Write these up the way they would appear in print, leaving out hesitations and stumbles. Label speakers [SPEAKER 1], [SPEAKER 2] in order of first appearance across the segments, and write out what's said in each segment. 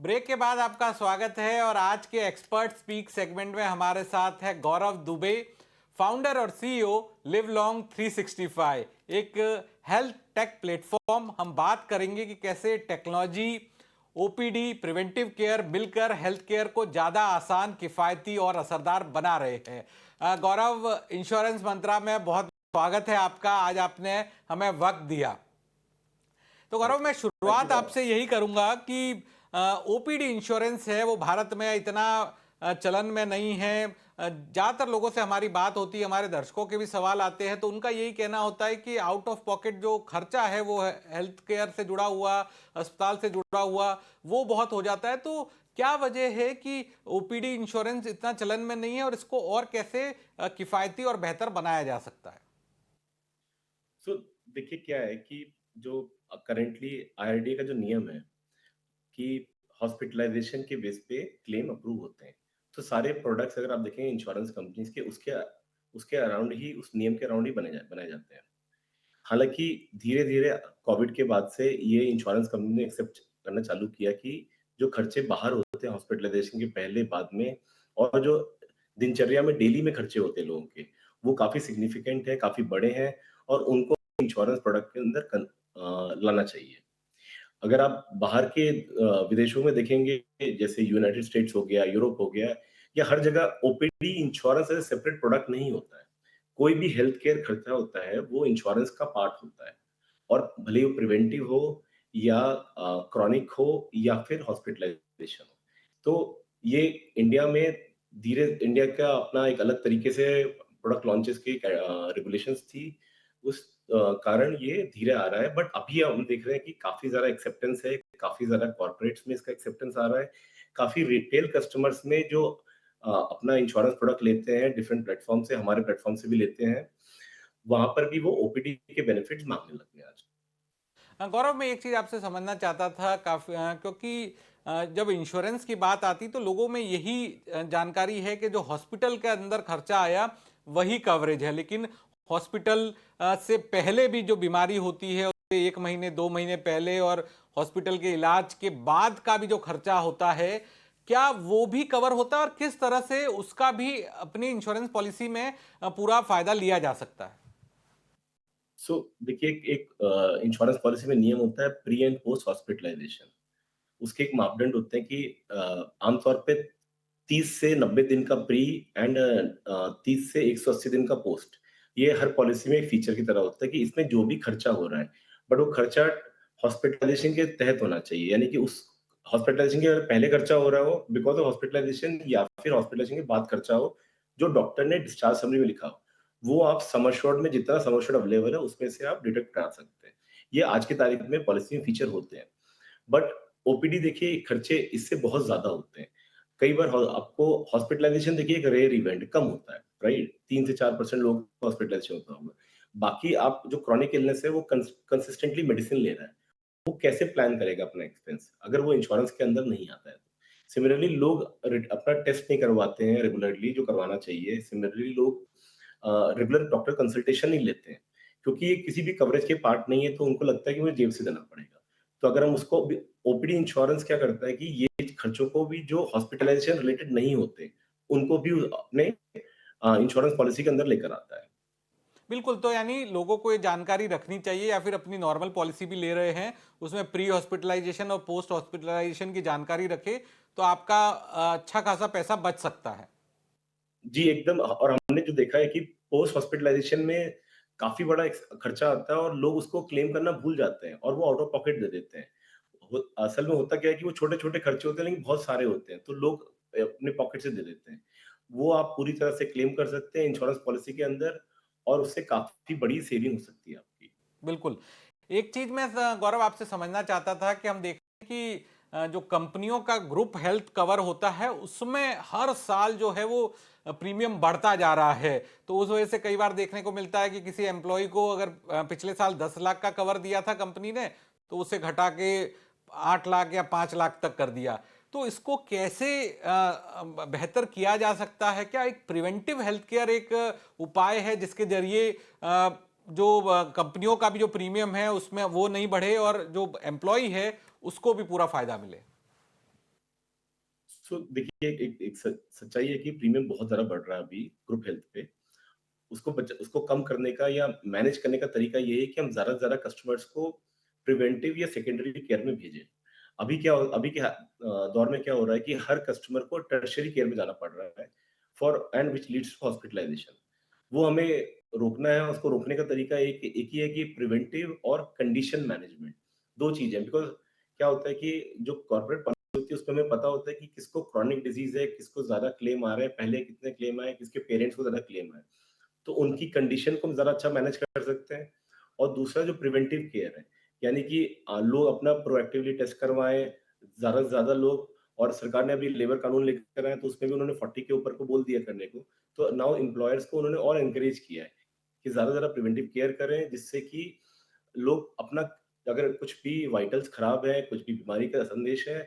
[SPEAKER 1] Break के बाद आपका स्वागत है और आज के एक्सपर्ट स्पीक सेगमेंट में हमारे साथ है गौरव दुबे, फाउंडर और सीईओ लिव लॉन्ग 365, एक हेल्थ टेक प्लेटफॉर्म। हम बात करेंगे कि कैसे टेक्नोलॉजी ओपीडी प्रिवेंटिव केयर मिलकर हेल्थ केयर को ज़्यादा आसान, किफ़ायती और असरदार बना रहे हैं। गौरव, इंश्योरेंस मंत्रा में बहुत स्वागत है आपका। आज आपने हमें वक्त दिया। तो गौरव, मैं शुरुआत आपसे यही करूंगा कि ओपीडी इंश्योरेंस है वो भारत में इतना चलन में नहीं है। ज़्यादातर लोगों से हमारी बात होती है, हमारे दर्शकों के भी सवाल आते हैं, तो उनका यही कहना होता है कि आउट ऑफ पॉकेट जो खर्चा है वो हेल्थ केयर से जुड़ा हुआ, अस्पताल से जुड़ा हुआ, वो बहुत हो जाता है। तो क्या वजह है कि ओपीडी इंश्योरेंस इतना चलन में नहीं है और इसको और कैसे किफ़ायती और बेहतर बनाया जा सकता है?
[SPEAKER 2] सो देखिए क्या है कि जो करेंटली आईआरडीए का जो नियम है कि हॉस्पिटलाइजेशन के बेस पे क्लेम अप्रूव होते हैं। तो सारे प्रोडक्ट्स अगर आप देखेंगे इंश्योरेंस कंपनीज के उसके उसके अराउंड ही उस नियम के अराउंड ही बनाए जाते हैं। हालाँकि धीरे-धीरे कोविड के बाद से ये इंश्योरेंस कंपनी ने एक्सेप्ट करना चालू किया कि जो खर्चे बाहर होते हैं हॉस्पिटलाइजेशन के पहले बाद में और जो दिनचर्या में डेली में खर्चे होते हैं लोगों के, वो काफ़ी सिग्निफिकेंट है, काफ़ी बड़े हैं और उनको इंश्योरेंस प्रोडक्ट के अंदर लाना चाहिए। अगर आप बाहर के विदेशों में देखेंगे जैसे यूनाइटेड स्टेट्स हो गया, यूरोप हो गया या हर जगह OPD insurance as a separate product नहीं होता है। कोई भी हेल्थ केयर खर्चा होता है, वो इंश्योरेंस का पार्ट होता है और भले ही वो प्रिवेंटिव हो या क्रॉनिक हो या फिर हॉस्पिटलाइजेशन हो। तो ये इंडिया में इंडिया का अपना एक अलग तरीके से प्रोडक्ट लॉन्चेस की रेगुलेशंस थी। उस कारण ये धीरे आ रहा है बट अभी हम देख रहे हैं कि काफ़ी ज़्यादा एक्सेप्टेंस है, काफ़ी ज़्यादा कॉर्पोरेट्स में इसका एक्सेप्टेंस आ रहा है। काफ़ी रिटेल कस्टमर्स में जो अपना इंश्योरेंस प्रोडक्ट लेते हैं डिफरेंट प्लेटफ़ॉर्म से, हमारे प्लेटफ़ॉर्म से भी लेते हैं, वहाँ पर भी वो ओपीडी के बेनिफिट्स माँगने लग गए आज।
[SPEAKER 1] गौरव, मैं एक चीज़ आपसे समझना चाहता था काफ़ी, क्योंकि जब इंश्योरेंस की बात आती तो लोगों में यही जानकारी है कि जो हॉस्पिटल के अंदर खर्चा आया वही कवरेज है, लेकिन हॉस्पिटल से पहले भी जो बीमारी होती है उससे 1 महीने 2 महीने पहले और हॉस्पिटल के इलाज के बाद का भी जो खर्चा होता है, क्या वो भी कवर होता है और किस तरह से उसका भी अपनी इंश्योरेंस पॉलिसी में पूरा फायदा लिया जा सकता है?
[SPEAKER 2] सो देखिए एक एक इंश्योरेंस पॉलिसी में नियम होता है प्री एंड पोस्ट हॉस्पिटलाइजेशन। उसके एक मापदंड होते हैं कि आमतौर पे 30 से 90 दिन का प्री एंड 30 से 180 दिन का पोस्ट। ये हर पॉलिसी में एक फीचर की तरह होता है कि इसमें जो भी खर्चा हो रहा है, बट वो खर्चा हॉस्पिटलाइजेशन के तहत होना चाहिए। यानी कि उस हॉस्पिटलाइजेशन के अगर पहले खर्चा हो रहा हो बिकॉज़ ऑफ हॉस्पिटलाइजेशन या फिर हॉस्पिटलाइजेशन के बाद खर्चा हो, जो डॉक्टर ने डिस्चार्ज समरी में लिखा हो, वो आप सम एश्योर्ड में जितना सम एश्योर्ड अवेलेबल है, उसमें से आप डिडक्ट करा सकते हैं। ये आज की तारीख में पॉलिसी में फीचर होते हैं। बट ओपीडी देखिए खर्चे इससे बहुत ज़्यादा होते हैं। कई बार आपको हॉस्पिटलाइज़ेशन देखिए एक रेयर इवेंट कम होता है, राइट? 3 से 4% लोगों को हॉस्पिटलाइज़ेशन होता होगा। बाकी आप जो क्रॉनिक इलनेस है वो कंसिस्टेंटली मेडिसिन ले रहा है। वो कैसे प्लान करेगा अपना एक्सपेंस अगर वो इंश्योरेंस के अंदर नहीं आता है तो। सिमिलरली लोग अपना टेस्ट नहीं करवाते हैं रेगुलरली जो करवाना चाहिए। सिमिलरली लोग रेगुलर डॉक्टर कंसल्टेशन नहीं लेते हैं क्योंकि ये किसी भी कवरेज के पार्ट नहीं है तो उनको लगता है कि मुझे जेब से देना पड़ेगा। तो अगर हम उसको ओपीडी इंश्योरेंस क्या करता है कि ये खर्चों को भी जो हॉस्पिटलाइजेशन रिलेटेड नहीं होते, उनको भी अपने इंश्योरेंस पॉलिसी के अंदर लेकर आता है।
[SPEAKER 1] बिल्कुल, तो यानी लोगों को ये जानकारी रखनी चाहिए या फिर अपनी नॉर्मल पॉलिसी भी ले रहे हैं, उसमें प्री हॉस्पिटलाइजेशन और पोस्ट हॉस्पिटलाइजेशन की जानकारी रखें, तो आपका अच्छा खासा पैसा बच सकता है।
[SPEAKER 2] जी, एकदम और हमने जो देखा है कि पोस्ट हॉस्पिटलाइजेशन में काफ़ी बड़ा खर्चा आता है और लोग उसको क्लेम करना भूल जाते हैं और वो आउट ऑफ पॉकेट दे देते हैं। असल में होता क्या है कि वो छोटे-छोटे खर्चे होते हैं लेकिन बहुत सारे होते हैं, तो लोग अपने पॉकेट से दे देते हैं। वो आप पूरी तरह से क्लेम कर सकते हैं इंश्योरेंस पॉलिसी के अंदर और उससे काफ़ी बड़ी सेविंग हो सकती है आपकी।
[SPEAKER 1] बिल्कुल। एक चीज़ मैं गौरव आपसे समझना चाहता था कि हम देखते हैं कि जो कंपनियों का ग्रुप हेल्थ कवर होता है, उसमें हर साल जो है वो प्रीमियम बढ़ता जा रहा है। तो उस वजह से कई बार देखने को मिलता है कि किसी एम्प्लॉयी को अगर पिछले साल 10 लाख का कवर दिया था कंपनी ने, तो उसे घटा के 8 लाख या 5 लाख तक कर दिया। तो इसको कैसे बेहतर किया जा सकता है? क्या एक प्रिवेंटिव हेल्थ केयर एक उपाय है जिसके ज़रिए जो कंपनियों का भी जो प्रीमियम है उसमें वो नहीं बढ़े और जो एम्प्लॉय है उसको भी पूरा फायदा मिले?
[SPEAKER 2] सो देखिए एक सच्चाई है कि प्रीमियम बहुत ज़्यादा बढ़ रहा है अभी ग्रुप हेल्थ पे। उसको कम करने का या मैनेज करने का तरीका ये है कि हम ज़्यादा से ज़्यादा कस्टमर्स को प्रिवेंटिव या सेकेंडरी केयर में भेजें। अभी के दौर में क्या हो रहा है कि हर कस्टमर को टर्शियरी केयर में जाना पड़ रहा है for and which leads to hospitalisation. वो हमें रोकना है, उसको रोकने का तरीका एक ही है कि प्रिवेंटिव और कंडीशन मैनेजमेंट, 2 चीज़ें। बिकॉज़ क्या होता है कि जो कॉर्पोरेट पॉलिसी होती है उसमें हमें पता होता है कि किसको क्रॉनिक डिजीज़ है, किसको ज़्यादा क्लेम आ रहे हैं, पहले कितने क्लेम आए, किसके पेरेंट्स को ज़्यादा क्लेम आए। तो उनकी कंडीशन को हम ज़्यादा अच्छा मैनेज कर सकते हैं। और दूसरा जो प्रिवेंटिव केयर है, यानी कि लोग अपना प्रोएक्टिवली टेस्ट करवाएँ, ज़्यादा से ज़्यादा लोग। और सरकार ने अभी लेबर कानून लेकर आए, तो उसमें भी उन्होंने 40 के ऊपर को बोल दिया करने को। तो नाउ एम्प्लॉयर्स को उन्होंने और एनकरेज किया है कि ज़्यादा से ज़्यादा प्रिवेंटिव केयर करें, जिससे कि लोग अपना अगर कुछ भी वाइटल्स खराब है, कुछ भी बीमारी का संदेश है,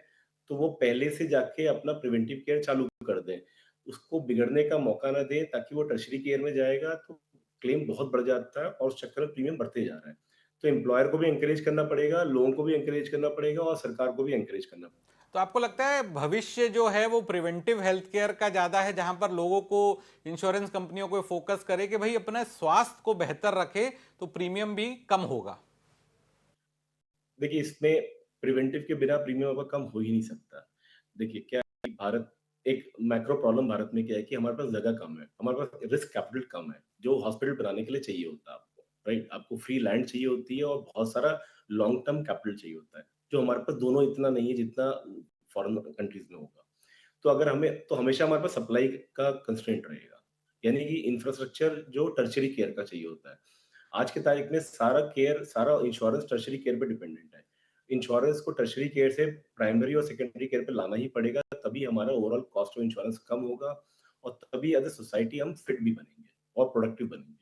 [SPEAKER 2] तो वो पहले से जाके अपना प्रिवेंटिव केयर चालू कर दें। उसको बिगड़ने का मौका ना दें, ताकि वो टर्शरी केयर में जाएगा तो क्लेम बहुत बढ़ जाता है और उस चक्कर में प्रीमियम बढ़ते जा रहा है। तो एम्प्लॉयर को भी एनकरेज करना पड़ेगा, लोगों को भी एनकरेज करना पड़ेगा और सरकार को भी एनकरेज करना पड़ेगा।
[SPEAKER 1] तो आपको लगता है भविष्य जो है वो प्रिवेंटिव हेल्थ केयर का ज़्यादा है, जहां पर लोगों को, इंश्योरेंस कंपनियों को फोकस करे कि भाई अपने स्वास्थ्य को बेहतर रखे तो प्रीमियम भी कम होगा?
[SPEAKER 2] देखिए, इसमें प्रिवेंटिव के बिना प्रीमियम आपका कम हो ही नहीं सकता। देखिए, क्या है कि भारत एक मैक्रो प्रॉब्लम भारत में क्या है कि हमारे पास जगह कम है, हमारे पास रिस्क कैपिटल कम है, जो हॉस्पिटल बनाने के लिए चाहिए होता है आपको, राइट? आपको फ्री लैंड चाहिए होती है और बहुत सारा लॉन्ग टर्म कैपिटल चाहिए होता है, जो हमारे पास दोनों इतना नहीं है जितना फॉरेन कंट्रीज़ में होगा। तो हमेशा हमारे पास सप्लाई का कंस्ट्रेंट रहेगा, यानी कि इंफ्रास्ट्रक्चर जो टर्शियरी केयर का चाहिए होता है। आज की तारीख में सारा इंश्योरेंस टर्शियरी केयर पे डिपेंडेंट है। इंश्योरेंस को टर्शियरी केयर से प्राइमरी और सेकेंडरी केयर पे लाना ही पड़ेगा, तभी हमारा ओवरऑल कॉस्ट ऑफ इंश्योरेंस कम होगा और तभी एज़ अ सोसाइटी हम फिट भी बनेंगे और प्रोडक्टिव बनेंगे।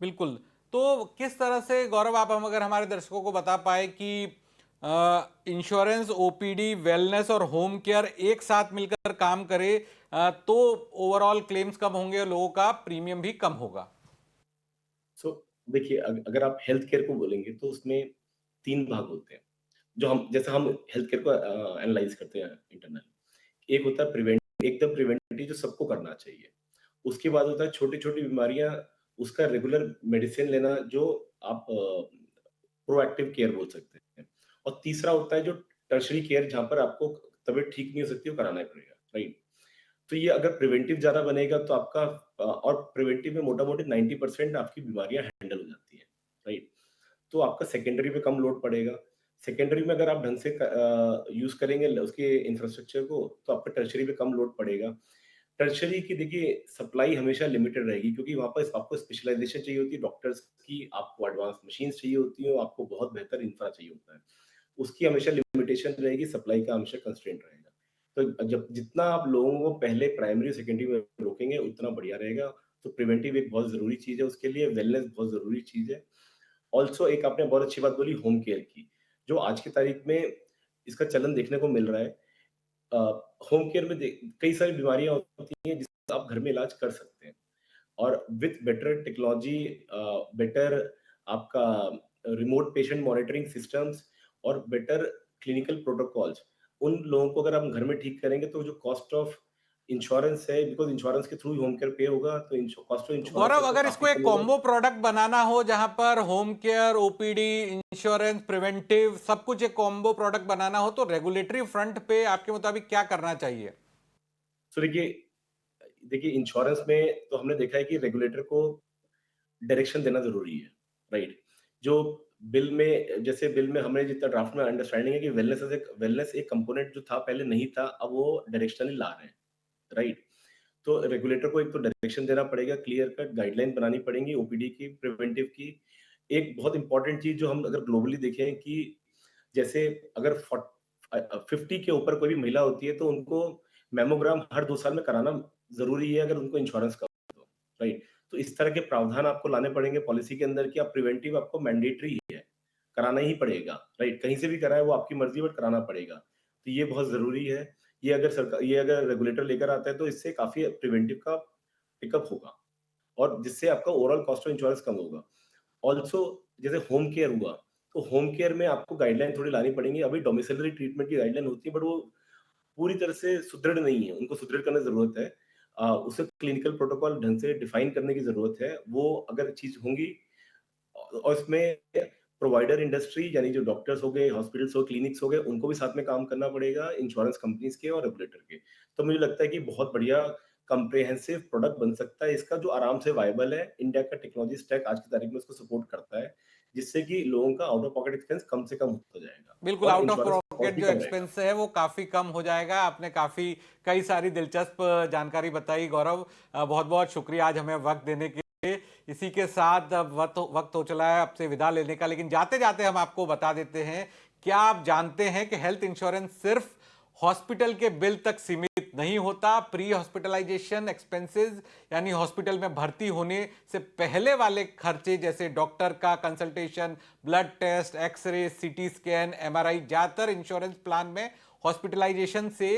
[SPEAKER 1] बिल्कुल। तो किस तरह से गौरव, आप हम अगर हमारे दर्शकों को बता पाए कि इंश्योरेंस, ओपीडी, वेलनेस और होम केयर एक साथ मिलकर काम करे, तो ओवरऑल क्लेम्स कम होंगे और लोगों का प्रीमियम भी कम होगा?
[SPEAKER 2] सो देखिए, अगर आप हेल्थ केयर को बोलेंगे तो उसमें 3 भाग होते हैं, जो हम जैसे हम हेल्थ केयर को एनालाइज़ करते हैं इंटरनली। एक होता है एकदम प्रिवेंटिव जो सबको करना चाहिए। उसके बाद होता है छोटी-छोटी बीमारियाँ, उसका रेगुलर मेडिसिन लेना, जो आप प्रोएक्टिव केयर बोल सकते हैं। और तीसरा होता है जो टर्शियरी केयर, जहाँ पर आपको तबीयत ठीक नहीं हो सकती, वो कराना ही पड़ेगा, राइट? तो ये अगर प्रिवेंटिव ज़्यादा बनेगा तो आपका और प्रिवेंटिव में मोटा-मोटी 90% आपकी बीमारियाँ हैंडल हो जाती हैं, राइट? तो आपका सेकेंडरी पे कम लोड पड़ेगा। सेकेंडरी में अगर आप ढंग से यूज़ करेंगे उसके इंफ्रास्ट्रक्चर को, तो आपका टर्शियरी पे कम लोड पड़ेगा। टर्शियरी की देखिए सप्लाई हमेशा लिमिटेड रहेगी, क्योंकि वहाँ पर आपको स्पेशलाइज़ेशन चाहिए होती है डॉक्टर्स की, आपको एडवांस मशीन्स चाहिए होती हैं, आपको बहुत बेहतर इंफ्रा चाहिए होता है। उसकी हमेशा लिमिटेशन रहेगी, सप्लाई का हमेशा कंस्ट्रेंट रहेगा। तो जब जितना आप लोगों को पहले प्राइमरी और सेकेंडरी में रोकेंगे, उतना बढ़िया रहेगा। तो प्रिवेंटिव एक बहुत ज़रूरी चीज़ है उसके लिए, वेलनेस बहुत ज़रूरी चीज़ है। ऑल्सो एक आपने बहुत अच्छी बात बोली होम केयर की, जो आज की तारीख में इसका चलन देखने को मिल रहा है। अ, होम केयर में कई सारी बीमारियाँ होती हैं जिसका आप घर में इलाज कर सकते हैं। और विथ बेटर टेक्नोलॉजी, बेटर आपका रिमोट पेशेंट मॉनिटरिंग सिस्टम्स और बेटर क्लिनिकल प्रोटोकॉल्स, उन लोगों को अगर हम घर में ठीक करेंगे तो जो कॉस्ट ऑफ इंश्योरेंस है, बिकॉज़ इंश्योरेंस के थ्रू होम केयर पे होगा, तो कॉस्ट ऑफ
[SPEAKER 1] तो
[SPEAKER 2] इंश्योरेंस
[SPEAKER 1] गौरव,
[SPEAKER 2] आपका
[SPEAKER 1] अगर
[SPEAKER 2] काफ़ी
[SPEAKER 1] इसको एक
[SPEAKER 2] कम होगा।
[SPEAKER 1] कॉम्बो प्रोडक्ट बनाना हो, जहां पर home care, OPD, insurance, preventive सब कुछ एक कॉम्बो प्रोडक्ट बनाना हो, तो रेगुलेटरी फ्रंट पे आपके मुताबिक क्या करना चाहिए?
[SPEAKER 2] सो देखिए देखिए इंश्योरेंस में तो हमने देखा है कि रेगुलेटर को डायरेक्शन देना ज़रूरी है, राइट? जो बिल में हमें जितना ड्राफ्ट में अंडरस्टैंडिंग है कि वेलनेस एक कंपोनेंट जो था पहले नहीं था, अब वो डायरेक्शनली ला रहे हैं, राइट? तो रेगुलेटर को एक तो डायरेक्शन देना पड़ेगा, क्लियर कट गाइडलाइन बनानी पड़ेंगी ओपीडी की, प्रिवेंटिव की। एक बहुत इंपॉर्टेंट चीज़ जो हम अगर ग्लोबली देखें कि जैसे अगर 50 के ऊपर कोई भी महिला होती है तो उनको मैमोग्राम हर 2 साल में कराना ज़रूरी है, अगर उनको इंश्योरेंस कवर हो तो, राइट? तो इस तरह के प्रावधान आपको लाने पड़ेंगे पॉलिसी के अंदर कि आप प्रिवेंटिव आपको मैंडेटरी ही है, कराना ही पड़ेगा, राइट? कहीं से भी कराएँ वो आपकी मर्ज़ी, बट कराना पड़ेगा। तो ये बहुत ज़रूरी है। ये अगर रेगुलेटर लेकर आता है तो इससे काफ़ी प्रिवेंटिव का पिकअप होगा और जिससे आपका ओवरऑल कॉस्ट ऑफ इंश्योरेंस कम होगा। ऑल्सो जैसे होम केयर हुआ, तो होम केयर में आपको गाइडलाइन थोड़ी लानी पड़ेंगी। अभी डोमिसिलरी ट्रीटमेंट की गाइडलाइन होती है, बट वो पूरी तरह से सुदृढ़ नहीं है, उनको सुदृढ़ करने की ज़रूरत है। उसे क्लिनिकल प्रोटोकॉल ढंग से डिफाइन करने की ज़रूरत है। वो अगर चीज़ होंगी और इसमें प्रोवाइडर इंडस्ट्री यानी जो डॉक्टर्स हो गए, हॉस्पिटल्स हो, क्लिनिक्स हो गए, उनको भी साथ में काम करना पड़ेगा, इंश्योरेंस कंपनीज़ के और रेगुलेटर के। तो मुझे लगता है कि बहुत बढ़िया कॉम्प्रिहेंसिव प्रोडक्ट बन सकता है इसका, जो आराम से वायबल है। इंडिया का टेक्नोलॉजी स्टैक आज की तारीख में उसको सपोर्ट करता है, जिससे कि लोगों का आउट ऑफ पॉकेट एक्सपेंस कम से कम होता जाएगा
[SPEAKER 1] बिल्कुल,
[SPEAKER 2] और
[SPEAKER 1] out of
[SPEAKER 2] insurance cost
[SPEAKER 1] pocket
[SPEAKER 2] भी
[SPEAKER 1] जो
[SPEAKER 2] कम रहेगा।
[SPEAKER 1] एक्सपेंस है वो काफ़ी कम हो जाएगा। आपने काफ़ी कई सारी दिलचस्प जानकारी बताई गौरव, बहुत बहुत शुक्रिया आज हमें वक्त देने के लिए। इसी के साथ अब वक्त हो चला है आपसे विदा लेने का, लेकिन जाते जाते हम आपको बता देते हैं, क्या आप जानते हैं कि हेल्थ इंश्योरेंस सिर्फ हॉस्पिटल के बिल तक सीमित नहीं होता। प्री हॉस्पिटलाइजेशन एक्सपेंसेस यानी हॉस्पिटल में भर्ती होने से पहले वाले खर्चे, जैसे डॉक्टर का consultation, blood test, x-ray, CT scan, MRI, ज्यादातर इंश्योरेंस प्लान में हॉस्पिटलाइजेशन से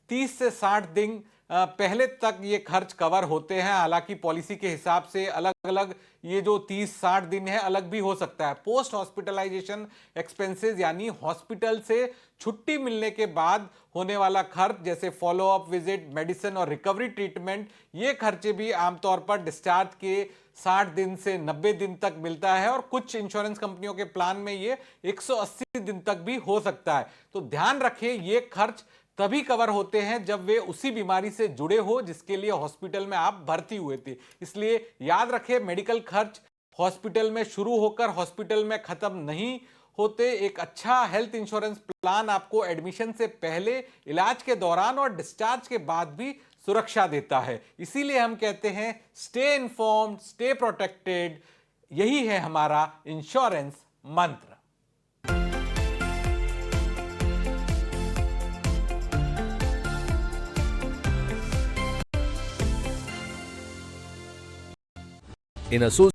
[SPEAKER 1] 30 से 60 दिन पहले तक ये खर्च कवर होते हैं। हालांकि पॉलिसी के हिसाब से अलग अलग ये जो 30-60 दिन है अलग भी हो सकता है। पोस्ट हॉस्पिटलाइजेशन एक्सपेंसेस यानी हॉस्पिटल से छुट्टी मिलने के बाद होने वाला खर्च, जैसे फॉलोअप विजिट, मेडिसिन और रिकवरी ट्रीटमेंट, ये खर्चे भी आमतौर पर डिस्चार्ज के 60 दिन से 90 दिन तक मिलता है और कुछ इंश्योरेंस कंपनियों के प्लान में ये 180 दिन तक भी हो सकता है। तो ध्यान रखें, ये खर्च तभी कवर होते हैं जब वे उसी बीमारी से जुड़े हो जिसके लिए हॉस्पिटल में आप भर्ती हुए थे। इसलिए याद रखें, मेडिकल खर्च हॉस्पिटल में शुरू होकर हॉस्पिटल में खत्म नहीं होते। एक अच्छा हेल्थ इंश्योरेंस प्लान आपको एडमिशन से पहले, इलाज के दौरान और डिस्चार्ज के बाद भी सुरक्षा देता है। इसीलिए हम कहते हैं, स्टे इन्फॉर्म्ड, स्टे प्रोटेक्टेड। यही है हमारा इंश्योरेंस मंत्र।
[SPEAKER 3] in association